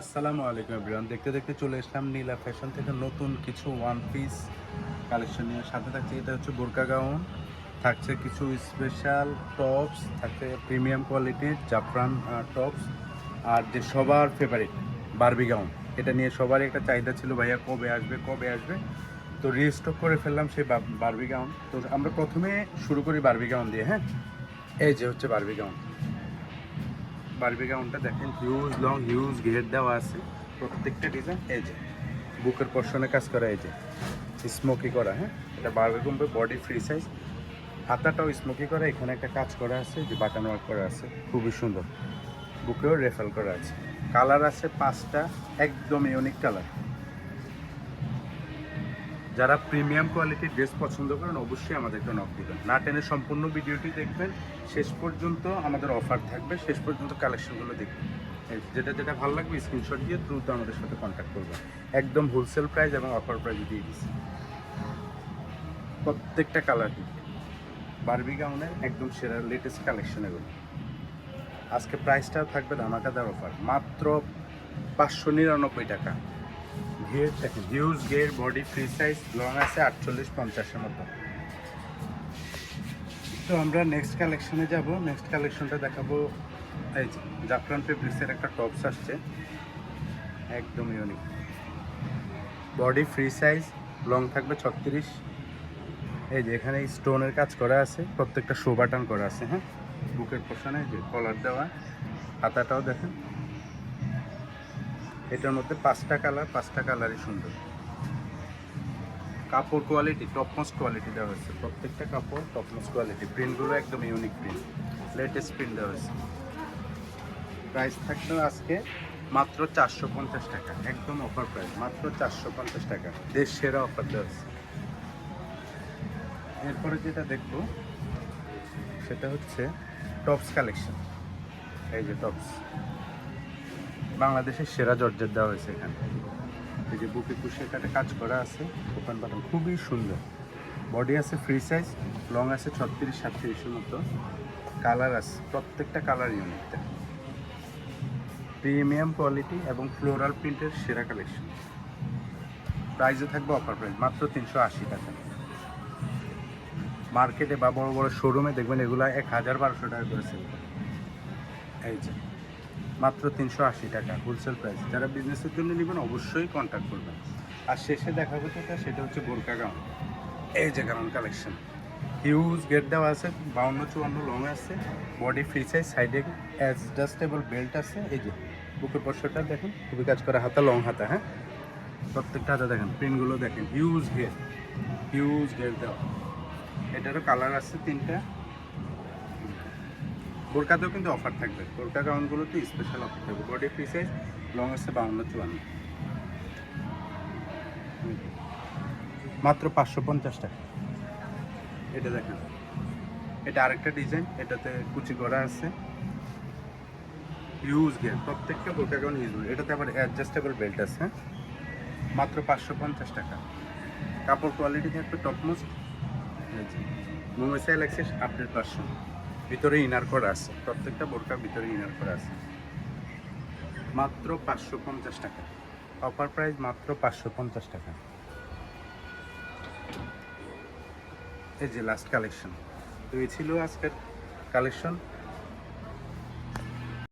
আসসালামু আলাইকুম এভরিওয়ান। দেখতে দেখতে চলে আসলাম নীলা ফ্যাশন থেকে নতুন কিছু ওয়ান পিস কালেকশন নিয়ে। সাথে থাকছে এটা হচ্ছে বোরকা গাউন, থাকছে কিছু স্পেশাল টপস, থাকছে প্রিমিয়াম কোয়ালিটির জাফরান টপস, আর যে সবার ফেভারিট বারবি গাউন। এটা নিয়ে সবারই একটা চাহিদা ছিল, ভাইয়া কবে আসবে কবে আসবে। তো রিস্টক করে ফেললাম সেই বারবি গাউন। তো আমরা প্রথমে শুরু করি বারবি গাউন দিয়ে। হ্যাঁ, এই যে হচ্ছে বারবি গাউন। বারবি গাউনটা দেখেন, হিউজ লং হিউজ ঘের দেওয়া আছে। প্রত্যেকটা ডিজাইন এই যে বুকের পশনে কাজ করা, এই যে স্মোকি করা। হ্যাঁ, এটা Barbie gown body free size, হাতাটাও স্মোকি করা। এখানে একটা কাজ করা আছে, যে বাটন ওয়ার্ক করা আছে, খুবই সুন্দর। বুকেও রেফাল করা আছে। কালার আছে 5টা, একদম ইউনিক কালার। যারা প্রিমিয়াম কোয়ালিটির ড্রেস পছন্দ করেন অবশ্যই আমাদেরকে নক দিবেন। না টেনে সম্পূর্ণ ভিডিওটি দেখবেন, শেষ পর্যন্ত আমাদের অফার থাকবে, শেষ পর্যন্ত কালেকশনগুলো দেখবেন। যেটা যেটা ভালো লাগবে স্ক্রিনশট দিয়ে দ্রুত আমাদের সাথে কন্ট্যাক্ট করবেন। একদম হোলসেল প্রাইস এবং অফার প্রাইস দিয়ে দিচ্ছি। প্রত্যেকটা কালার বারবি গাউনের একদম সেরা লেটেস্ট কালেকশন এগুলো। আজকে প্রাইসটাও থাকবে ধামাকাদার অফার, মাত্র 599 টাকা। ঘের দেখেন, হিউজ ঘের, বডি ফ্রি সাইজ, লং আছে 48-50-এর মতো। তো আমরা নেক্সট কালেকশনে যাব। নেক্সট কালেকশনটা দেখাবো, এই যে জাফরান ফেব্রিক্সের একটা টপস আসছে, একদম unique. Body free size, long থাকবে 36। এই যে এখানে স্টোনের কাজ করা আছে, প্রত্যেকটা শো বাটন করা আছে। হ্যাঁ, বুকের পোর্শনে যে কলার দেওয়া, হাতাটাও দেখেন। এটার মধ্যে 5টা কালার, 5টা কালারই সুন্দর। কাপড় কোয়ালিটি টপমোস্ট কোয়ালিটি দেওয়া হয়েছে, প্রত্যেকটা কাপড় টপমোস্ট কোয়ালিটি। প্রিন্টগুলো একদম ইউনিক প্রিন্ট, লেটেস্ট প্রিন্ট দেওয়া হয়েছে। প্রাইস থাকবে আজকে মাত্র 450 টাকা, একদম অফার প্রাইস, মাত্র 450 টাকা। দেশ সেরা অফার দেওয়া হয়েছে। এরপরে যেটা দেখবো সেটা হচ্ছে টপস কালেকশন। এই যে টপস, বাংলাদেশের সেরা জর্জেট দেওয়া হয়েছে এখানে। এই যে বুকে কুশিয়ে কাটে কাজ করা আছে, ওপেন বাটন, খুবই সুন্দর। বডি আছে ফ্রি সাইজ, লং আছে 36-37-এর মতো। কালার আছে, প্রত্যেকটা কালার ইউনিক। প্রিমিয়াম কোয়ালিটি এবং ফ্লোরাল প্রিন্টের সেরা কালেকশন। প্রাইসে থাকবে অফার প্রাইস, মাত্র 380 টাকা। মার্কেটে বা বড় বড় শোরুমে দেখবেন এগুলো 1000-1200 টাকা করে সেল করে। এই যে মাত্র 380 টাকা হোলসেল প্রাইস। যারা বিজনেসের জন্য নেবেন অবশ্যই কন্ট্যাক্ট করবেন। আর শেষে দেখাবো যেটা, সেটা হচ্ছে বোরকা গাউন। এই যে গাউন কালেকশন, হিউজ গেট দেওয়া আছে, 52-54 লং আছে, বডি ফ্রি সাইজ, সাইডে অ্যাডজাস্টেবল বেল্ট আছে। এই যে বুকের পশনটা দেখেন, খুবই কাজ করা, হাতা লং হাতা। হ্যাঁ, প্রত্যেকটা হাতা দেখেন, প্রিন্টগুলো দেখেন, হিউজ গেট দেওয়া। এটারও কালার আছে 3টা। বোরকাতেও কিন্তু অফার থাকবে, বোরকা গাউনগুলোতে স্পেশাল অফার থাকবে। বডি ফ্রি সাইজ, লং আছে 52-54, মাত্র 550 টাকা। এটা দেখেন, এটা আরেকটা ডিজাইন, এটাতে কুচি করা আছে, হিউজ গেট, প্রত্যেকটা বোরকা গাউন হিউজ। এটাতে আবার অ্যাডজাস্টেবল বেল্ট আছে। হ্যাঁ, মাত্র 550 টাকা। কাপড় কোয়ালিটি থাকবে টপমোস্ট। মোমেসাইল অ্যাক্সেস আপডেট ভার্সন, ভিতরে ইনার করা আছে, প্রত্যেকটা বোরকার ভিতরে ইনার করা আছে। মাত্র 550 টাকা, অফার প্রাইস মাত্র 550 টাকা। এই যে লাস্ট কালেকশন। তো এই ছিল আজকের কালেকশন।